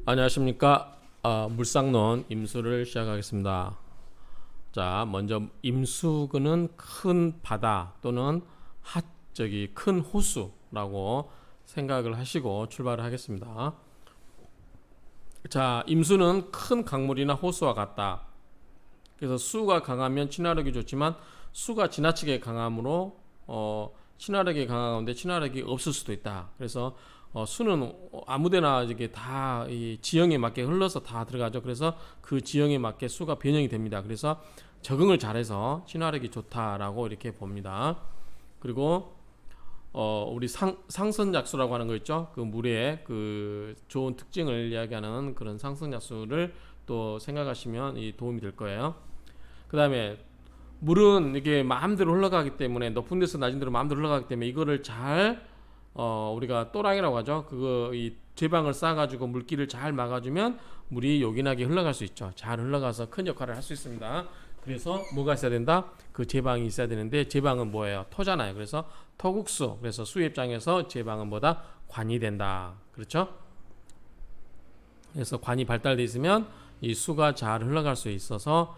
안녕하십니까. 물상론 임수를 시작하겠습니다. 자, 먼저 임수는 큰 바다 또는 큰 호수라고 생각을 하시고 출발을 하겠습니다. 자, 임수는 큰 강물이나 호수와 같다. 그래서 수가 강하면 친화력이 좋지만 수가 지나치게 강함으로 친화력이 강한 가운데 친화력이 없을 수도 있다. 그래서 수는 아무데나 이게 다 이 지형에 맞게 흘러서 다 들어가죠. 그래서 그 지형에 맞게 수가 변형이 됩니다. 그래서 적응을 잘해서 친화력이 좋다라고 이렇게 봅니다. 그리고 우리 상선약수라고 하는 거 있죠. 그 물의 그 좋은 특징을 이야기하는 그런 상선약수를 또 생각하시면 이 도움이 될 거예요. 그 다음에 물은 이게 마음대로 흘러가기 때문에 높은 데서 낮은 데로 마음대로 흘러가기 때문에 이거를 잘 우리가 또랑이라고 하죠. 그거 이 제방을 쌓아가지고 물길을 잘 막아주면 물이 요긴하게 흘러갈 수 있죠. 잘 흘러가서 큰 역할을 할 수 있습니다. 그래서 뭐가 있어야 된다? 그 제방이 있어야 되는데 제방은 뭐예요? 토잖아요. 그래서 토국수. 그래서 수의 입장에서 제방은 뭐다? 관이 된다. 그렇죠? 그래서 관이 발달돼 있으면 이 수가 잘 흘러갈 수 있어서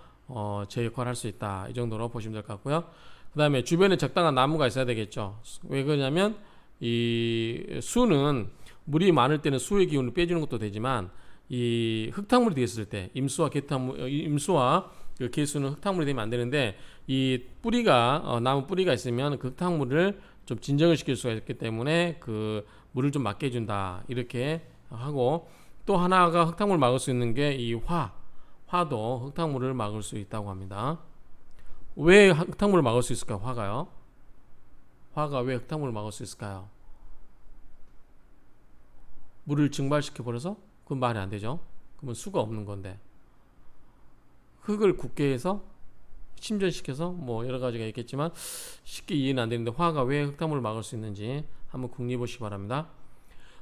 제 역할을 할 수 있다. 이 정도로 보시면 될 것 같고요. 그 다음에 주변에 적당한 나무가 있어야 되겠죠. 왜 그러냐면 이 수는 물이 많을 때는 수의 기운을 빼주는 것도 되지만 이 흙탕물이 되었을 때 임수와 그 개수는 흙탕물이 되면 안 되는데 이 뿌리가 나무 뿌리가 있으면 그 흙탕물을 좀 진정을 시킬 수가 있기 때문에 그 물을 좀 막게 해준다 이렇게 하고 또 하나가 흙탕물을 막을 수 있는 게 이 화도 흙탕물을 막을 수 있다고 합니다. 왜 흙탕물을 막을 수 있을까요? 화가 왜 흙탕물을 막을 수 있을까요? 물을 증발시켜 버려서? 그건 말이 안 되죠. 그러면 수가 없는 건데 흙을 굳게 해서 침전시켜서 뭐 여러 가지가 있겠지만 쉽게 이해는 안 되는데 화가 왜 흙탕물을 막을 수 있는지 한번 궁리해 보시기 바랍니다.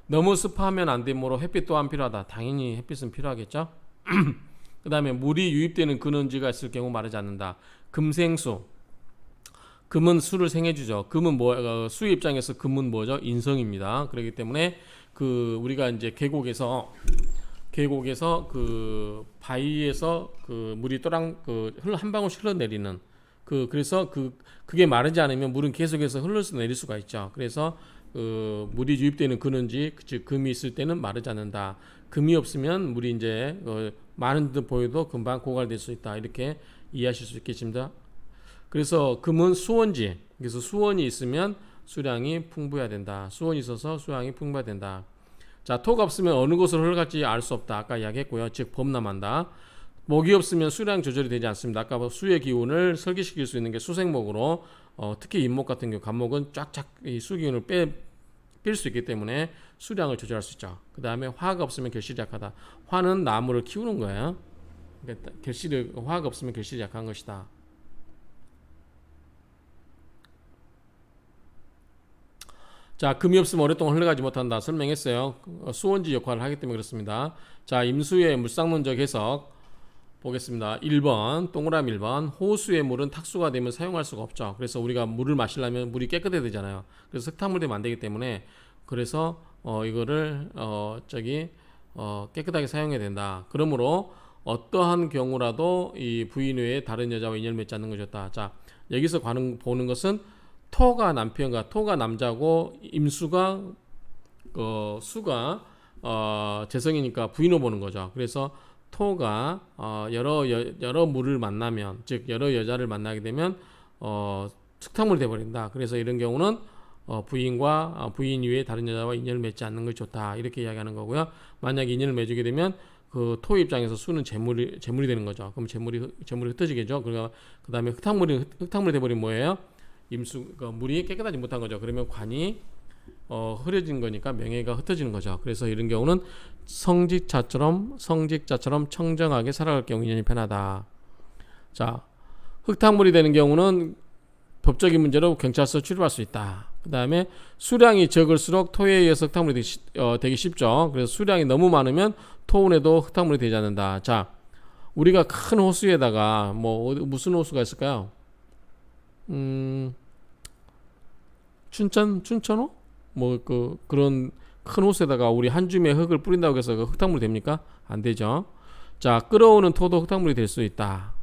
너무 습하면 안 되므로 햇빛 또한 필요하다. 당연히 햇빛은 필요하겠죠. 그 다음에 물이 유입되는 근원지가 있을 경우 마르지 않는다. 금생수. 금은 수를 생해주죠. 금은 수의 입장에서 금은 뭐죠? 인성입니다. 그렇기 때문에 그 우리가 이제 계곡에서 그 바위에서 그 물이 또랑 한 방울씩 흘러내리는 그래서 그게 마르지 않으면 물은 계속해서 흘러서 내릴 수가 있죠. 그래서 물이 유입되는 근원지 즉 금이 있을 때는 마르지 않는다. 금이 없으면 물이 이제 많은 듯 보여도 금방 고갈될 수 있다. 이렇게 이해하실 수 있겠습니다. 그래서 금은 수원지. 그래서 수원이 있으면 수량이 풍부해야 된다. 수원이 있어서 수량이 풍부해야 된다. 자, 토가 없으면 어느 곳으로 흘러갈지 알 수 없다. 아까 이야기했고요. 즉 범람한다. 목이 없으면 수량 조절이 되지 않습니다. 아까 수의 기운을 설계시킬 수 있는 게 수생목으로 특히 잇목 같은 경우 간목은 쫙쫙 이 수기운을 뺄 수 있기 때문에 수량을 조절할 수 있죠. 그 다음에 화가 없으면 결실이 약하다. 화는 나무를 키우는 거예요. 그러니까 화가 없으면 결실이 약한 것이다. 자, 금이 없으면 오랫동안 흘러가지 못한다. 설명했어요. 수원지 역할을 하기 때문에 그렇습니다. 자, 임수의 물상론적 해석 보겠습니다. 1번 동그라미 1번 호수의 물은 탁수가 되면 사용할 수가 없죠. 그래서 우리가 물을 마시려면 물이 깨끗해야 되잖아요. 그래서 흙탕물 되면 안 되기 때문에 그래서 이거를 깨끗하게 사용해야 된다. 그러므로 어떠한 경우라도 이 부인 외에 다른 여자와 인연을 맺지 않는 것이 좋다. 자, 여기서 보는 것은 토가 남편과 토가 남자고 임수가 수가 재성이니까 부인을 보는 거죠. 그래서 토가 여러 물을 만나면 즉 여러 여자를 만나게 되면 흙탕물이 돼버린다. 그래서 이런 경우는 부인 이외에 다른 여자와 인연을 맺지 않는 것이 좋다. 이렇게 이야기하는 거고요. 만약에 인연을 맺게 되면 그 토 입장에서 수는 재물이 되는 거죠. 그럼 재물이 흩어지겠죠. 그러니까 그 다음에 흙탕물이 돼버리면 뭐예요? 물이 깨끗하지 못한 거죠. 그러면 관이 흐려진 거니까 명예가 흩어지는 거죠. 그래서 이런 경우는 성직자처럼 청정하게 살아갈 경우 인연이 편하다. 자, 흙탕물이 되는 경우는 법적인 문제로 경찰서 출입할 수 있다. 그 다음에 수량이 적을수록 토에 의해서 흙탕물이 되기 쉽죠. 그래서 수량이 너무 많으면 토운에도 흙탕물이 되지 않는다. 자, 우리가 큰 호수에다가 무슨 호수가 있을까요? 춘천호? 그런 큰 호수에다가 우리 한 줌의 흙을 뿌린다고 해서 그 흙탕물이 됩니까? 안 되죠. 자, 끓어오는 토도 흙탕물이 될 수 있다.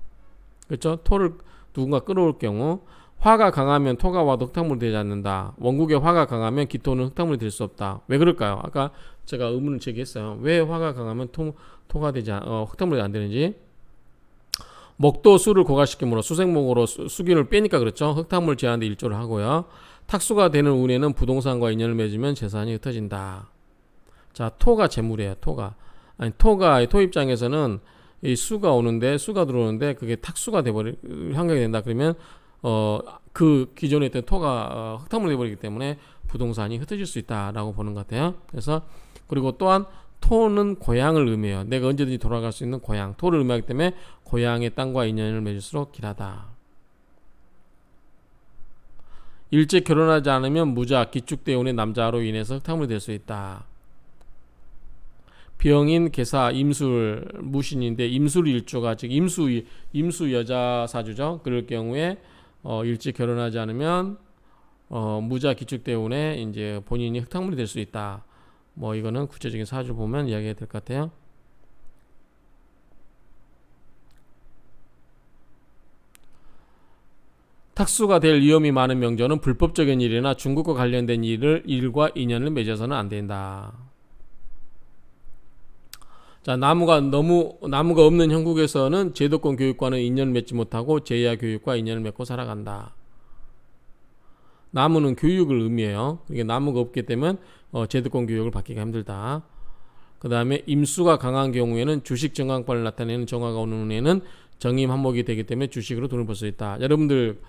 그렇죠? 토를 누군가 끓어올 경우 화가 강하면 토가 와도 흙탕물이 되지 않는다. 원국의 화가 강하면 기토는 흙탕물이 될 수 없다. 왜 그럴까요? 아까 제가 의문을 제기했어요. 왜 화가 강하면 토가 되지 흙탕물이 안 되는지. 목도 수를 고갈시키므로 수생목으로 수기를 빼니까 그렇죠. 흙탕물 제한데 일조를 하고요. 탁수가 되는 운에는 부동산과 인연을 맺으면 재산이 흩어진다. 자, 토가 재물이에요. 토가 토 입장에서는 이 수가 들어오는데 그게 탁수가 돼버릴 환경이 된다. 그러면 그 기존에 있던 토가 흙탕물이 돼버리기 때문에 부동산이 흩어질 수 있다라고 보는 것 같아요. 그래서 그리고 또한 토는 고향을 의미해요. 내가 언제든지 돌아갈 수 있는 고향. 토를 의미하기 때문에 고향의 땅과 인연을 맺을수록 길하다. 일찍 결혼하지 않으면 무자, 기축대운의 남자로 인해서 흙탕물이 될 수 있다. 병인, 계사, 임술, 무신인데 임술 일조가 즉 임수 여자 사주죠. 그럴 경우에 일찍 결혼하지 않으면 무자, 기축대운에 이제 본인이 흙탕물이 될 수 있다. 뭐 이거는 구체적인 사주를 보면 이야기가 될 것 같아요. 탁수가 될 위험이 많은 명절은 불법적인 일이나 중국과 관련된 일과 인연을 맺어서는 안 된다. 자, 나무가 없는 형국에서는 제도권 교육과는 인연을 맺지 못하고 제야 교육과 인연을 맺고 살아간다. 나무는 교육을 의미해요. 이게 나무가 없기 때문에 제도권 교육을 받기가 힘들다. 그 다음에 임수가 강한 경우에는 주식 정강판을 나타내는 정화가 오는 운에는 정임 한목이 되기 때문에 주식으로 돈을 벌 수 있다. 여러분들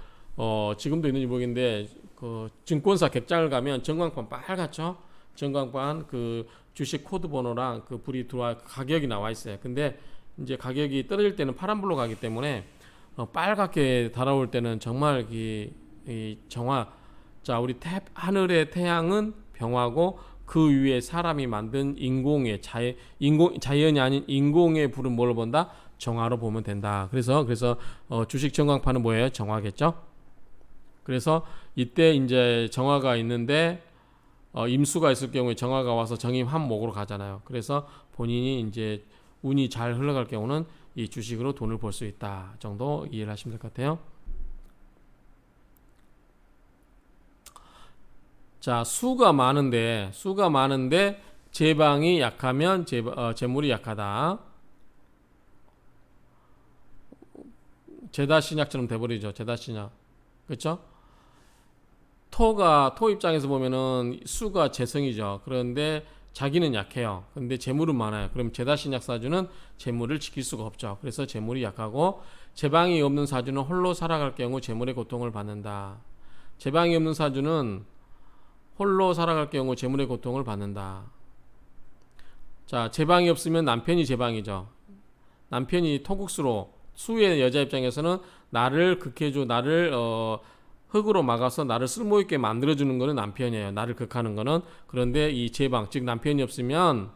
지금도 있는지 모르겠는데 그 증권사 객장을 가면 정광판 빨갛죠. 정광판 그 주식 코드 번호랑 그 불이 들어와 가격이 나와 있어요. 근데 이제 가격이 떨어질 때는 파란불로 가기 때문에 빨갛게 달아올 때는 정말 이 정화. 자, 우리 하늘의 태양은 병화고 그 위에 사람이 만든 자연이 아닌 인공의 불은 뭘 본다? 정화로 보면 된다. 그래서 주식 정광판은 뭐예요? 정화겠죠? 그래서 이때 이제 정화가 있는데 임수가 있을 경우에 정화가 와서 정임 한목으로 가잖아요. 그래서 본인이 이제 운이 잘 흘러갈 경우는 이 주식으로 돈을 벌 수 있다 정도 이해를 하시면 될 것 같아요. 자, 수가 많은데 제방이 약하면 재물이 약하다. 제다신약처럼 돼버리죠. 제다신약. 그렇죠? 토 입장에서 보면은 수가 재성이죠. 그런데 자기는 약해요. 근데 재물은 많아요. 그럼 제다신약 사주는 재물을 지킬 수가 없죠. 그래서 재물이 약하고 제방이 없는 사주는 홀로 살아갈 경우 재물의 고통을 받는다. 제방이 없는 사주는 홀로 살아갈 경우 재물의 고통을 받는다. 자, 제방이 없으면 남편이 제방이죠. 남편이 토국수로 수의 여자 입장에서는 나를 극해줘, 나를 흙으로 막아서 나를 쓸모있게 만들어주는 거는 남편이에요. 나를 극하는 거는. 그런데 이 제방, 즉 남편이 없으면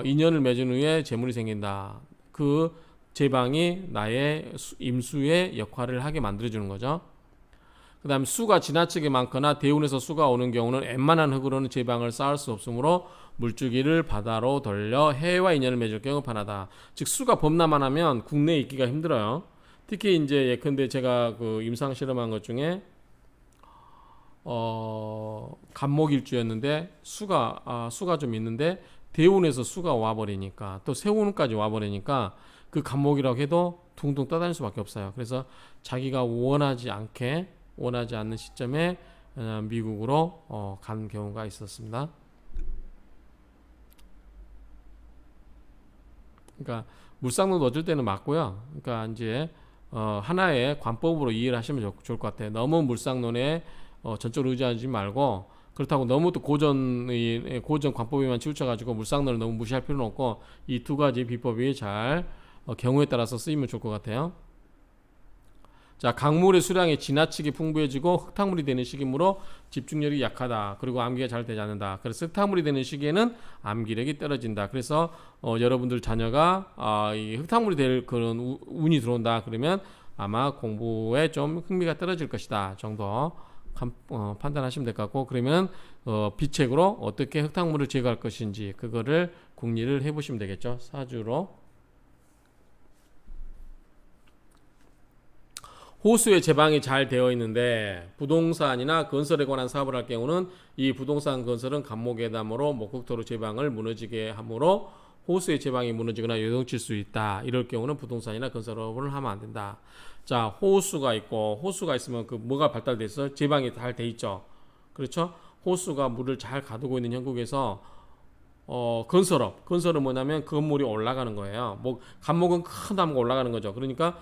인연을 맺은 후에 재물이 생긴다. 그 제방이 나의 임수의 역할을 하게 만들어주는 거죠. 그 다음에 수가 지나치게 많거나 대운에서 수가 오는 경우는 웬만한 흙으로는 제방을 쌓을 수 없으므로 물주기를 바다로 돌려 해와 인연을 맺을 경우 판하다. 즉 수가 범람만 하면 국내에 있기가 힘들어요. 특히 이제 예컨대 제가 그 임상 실험한 것 중에 간목일주였는데 수가 좀 있는데 대운에서 수가 와버리니까 또 세운까지 와버리니까 그 간목이라고 해도 둥둥 떠다닐 수밖에 없어요. 그래서 자기가 원하지 않는 시점에 미국으로 간 경우가 있었습니다. 그러니까 물상로 넣어줄 때는 맞고요. 그러니까 이제 하나의 관법으로 이해를 하시면 좋을 것 같아요. 너무 물상론에 전적으로 의지하지 말고 그렇다고 너무 또 고전 관법에만 치우쳐가지고 물상론을 너무 무시할 필요는 없고 이 두 가지 비법이 잘 경우에 따라서 쓰이면 좋을 것 같아요. 자, 강물의 수량이 지나치게 풍부해지고 흙탕물이 되는 시기므로 집중력이 약하다. 그리고 암기가 잘 되지 않는다. 그래서 흙탕물이 되는 시기에는 암기력이 떨어진다. 그래서 여러분들 자녀가 이 흙탕물이 될 그런 운이 들어온다. 그러면 아마 공부에 좀 흥미가 떨어질 것이다 정도 판단하시면 될 것 같고, 그러면 비책으로 어떻게 흙탕물을 제거할 것인지 그거를 궁리를 해보시면 되겠죠. 사주로. 호수의 제방이 잘 되어 있는데 부동산이나 건설에 관한 사업을 할 경우는 이 부동산 건설은 간목외담으로 목국토로 제방을 무너지게 하므로 호수의 제방이 무너지거나 요동칠 수 있다. 이럴 경우는 부동산이나 건설업을 하면 안 된다. 자, 호수가 있고 호수가 있으면 그 뭐가 발달돼 있어? 제방이 잘 돼 있죠. 그렇죠? 호수가 물을 잘 가두고 있는 형국에서 건설은 뭐냐면 건물이 올라가는 거예요. 뭐 간목은 큰 나무가 올라가는 거죠. 그러니까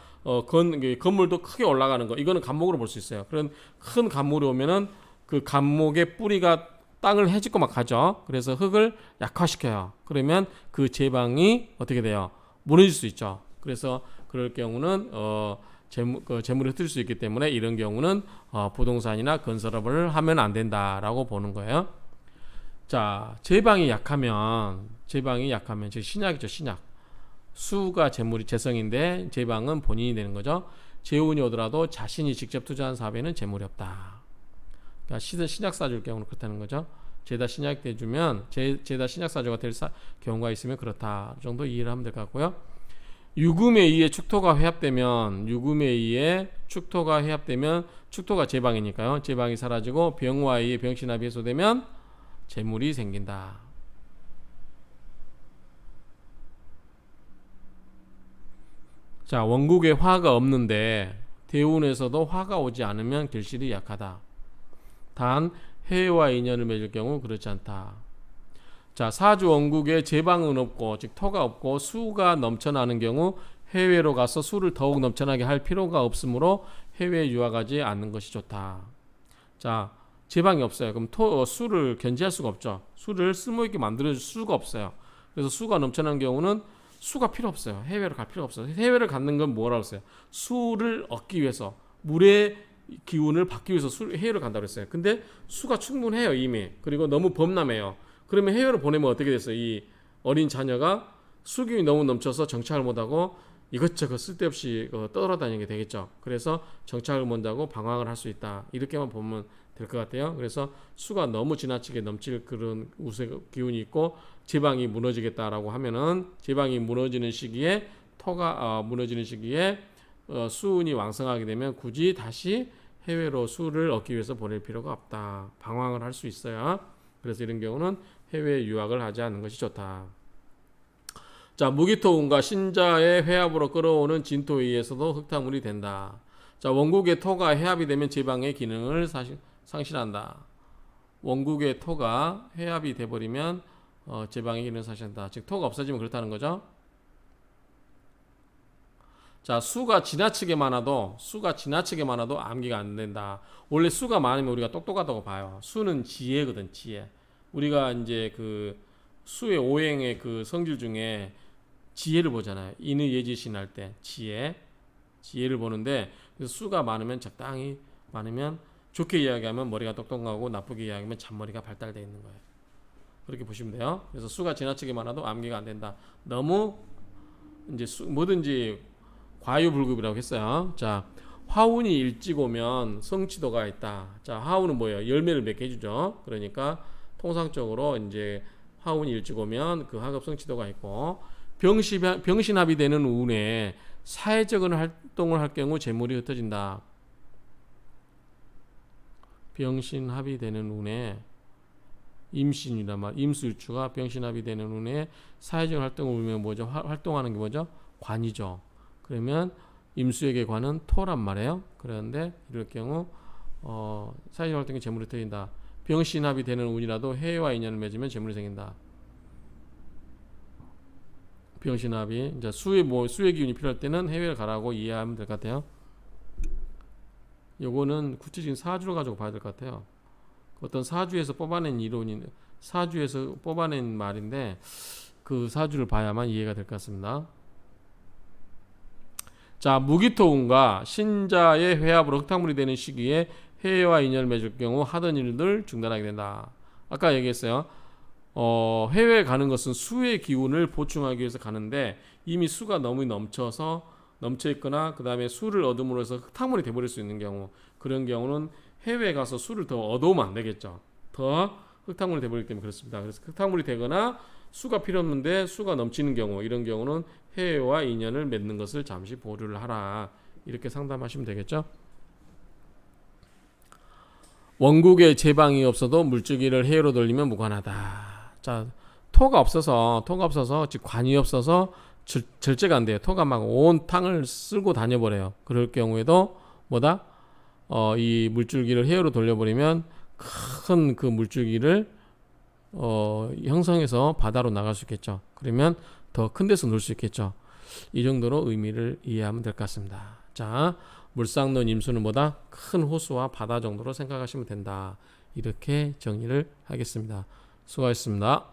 건물도 크게 올라가는 거. 이거는 간목으로 볼 수 있어요. 그런 큰 간목이 오면은 그 간목의 뿌리가 땅을 헤집고 막 가죠. 그래서 흙을 약화시켜요. 그러면 그 제방이 어떻게 돼요? 무너질 수 있죠. 그래서 그럴 경우는 재물이 흩을 수 있기 때문에 이런 경우는 부동산이나 건설업을 하면 안 된다라고 보는 거예요. 자, 제방이 약하면 즉 신약이죠, 신약. 수가 재물이 재성인데 제방은 본인이 되는 거죠. 재운이 오더라도 자신이 직접 투자한 사업에는 재물이 없다. 그러니까 신약 사주일 경우는 그렇다는 거죠. 죄다 신약 돼주면 죄다 신약 사주가 될 경우가 있으면 그렇다 정도 이해를 하면 될 것 같고요. 유금에 의해 축토가 회합되면 축토가 제방이니까요. 제방이 사라지고 병화에 의해 병신합이 해소되면 재물이 생긴다. 자, 원국에 화가 없는데 대운에서도 화가 오지 않으면 결실이 약하다. 단 해와 인연을 맺을 경우 그렇지 않다. 자, 사주 원국에 제방은 없고 즉 토가 없고 수가 넘쳐나는 경우 해외로 가서 수를 더욱 넘쳐나게 할 필요가 없으므로 해외에 유학하지 않는 것이 좋다. 자, 제방이 없어요. 그럼 수를 견제할 수가 없죠. 수를 쓸모있게 만들어줄 수가 없어요. 그래서 수가 넘쳐나는 경우는 수가 필요 없어요. 해외로 갈 필요 없어요. 해외를 갖는 건 뭐라고 했어요? 수를 얻기 위해서 물의 기운을 받기 위해서 해외를 간다고 했어요. 근데 수가 충분해요 이미. 그리고 너무 범람해요. 그러면 해외로 보내면 어떻게 됐어요? 이 어린 자녀가 수기운이 너무 넘쳐서 정착을 못하고 이것저것 쓸데없이 떠돌아다니게 되겠죠. 그래서 정착을 못하고 방황을 할 수 있다. 이렇게만 보면 될 것 같아요. 그래서 수가 너무 지나치게 넘칠 그런 우세 기운이 있고 제방이 무너지겠다라고 하면은 제방이 무너지는 시기에 토가 무너지는 시기에 수운이 왕성하게 되면 굳이 다시 해외로 수를 얻기 위해서 보낼 필요가 없다. 방황을 할 수 있어야. 그래서 이런 경우는 해외 유학을 하지 않는 것이 좋다. 자, 무기토운과 신자의 회합으로 끌어오는 진토에 의해서도 흙탕물이 된다. 자, 원국의 토가 회합이 되면 제방의 기능을 상실한다. 원국의 토가 회합이 돼버리면 제방의 기능을 상실한다. 즉 토가 없어지면 그렇다는 거죠. 자, 수가 지나치게 많아도 암기가 안 된다. 원래 수가 많으면 우리가 똑똑하다고 봐요. 수는 지혜거든, 지혜. 우리가 이제 그 수의 오행의 그 성질 중에 지혜를 보잖아요. 인의 예지신 할 때 지혜를 보는데 그래서 수가 많으면 적당히 많으면 좋게 이야기하면 머리가 똑똑하고 나쁘게 이야기하면 잔머리가 발달되어 있는 거예요. 그렇게 보시면 돼요. 그래서 수가 지나치게 많아도 암기가 안 된다. 너무 이제 뭐든지 과유불급이라고 했어요. 자, 화운이 일찍 오면 성취도가 있다. 자, 화운은 뭐예요? 열매를 맺게 해주죠. 그러니까 통상적으로 이제 화운이 일찍 오면 그 학업 성취도가 있고 병신합이 되는 운에 사회적인 활동을 할 경우 재물이 흩어진다. 병신합이 되는 운에 임신이란 말, 임술주가 병신합이 되는 운에 사회적 활동을 울면 뭐죠? 활동하는 게 뭐죠? 관이죠. 그러면 임수에게 관은 토란 말이에요. 그런데 이럴 경우 사회적 활동에 재물이 흩어진다. 병신합이 되는 운이라도 해와 인연을 맺으면 재물이 생긴다. 병신합이 이제 수의 기운이 필요할 때는 해외를 가라고 이해하면 될 것 같아요. 요거는 구체적인 사주를 가지고 봐야 될 것 같아요. 어떤 사주에서 뽑아낸 이론이 사주에서 뽑아낸 말인데 그 사주를 봐야만 이해가 될 것 같습니다. 자, 무기토운과 신자의 회합으로 흙탕물이 되는 시기에 해외와 인연을 맺을 경우 하던 일들 중단하게 된다. 아까 얘기했어요. 해외에 가는 것은 수의 기운을 보충하기 위해서 가는데 이미 수가 너무 넘쳐 있거나 그 다음에 수를 얻음으로 해서 흙탕물이 돼버릴 수 있는 경우, 그런 경우는 해외에 가서 수를 더 얻어오면 안 되겠죠. 더 흙탕물이 돼버리기 때문에 그렇습니다. 그래서 흙탕물이 되거나 수가 필요 없는데 수가 넘치는 경우, 이런 경우는 해외와 인연을 맺는 것을 잠시 보류를 하라, 이렇게 상담하시면 되겠죠. 원국에 제방이 없어도 물주기를 해외로 돌리면 무관하다. 자, 토가 없어서 즉 관이 없어서 절제가 안 돼요. 토가 막 온 탕을 쓸고 다녀버려요. 그럴 경우에도 뭐다? 이 물줄기를 해외로 돌려버리면 큰 그 물줄기를 형성해서 바다로 나갈 수 있겠죠. 그러면 더 큰 데서 놀 수 있겠죠. 이 정도로 의미를 이해하면 될 것 같습니다. 자, 물상론 임수는 뭐다? 큰 호수와 바다 정도로 생각하시면 된다. 이렇게 정의를 하겠습니다. 수고하셨습니다.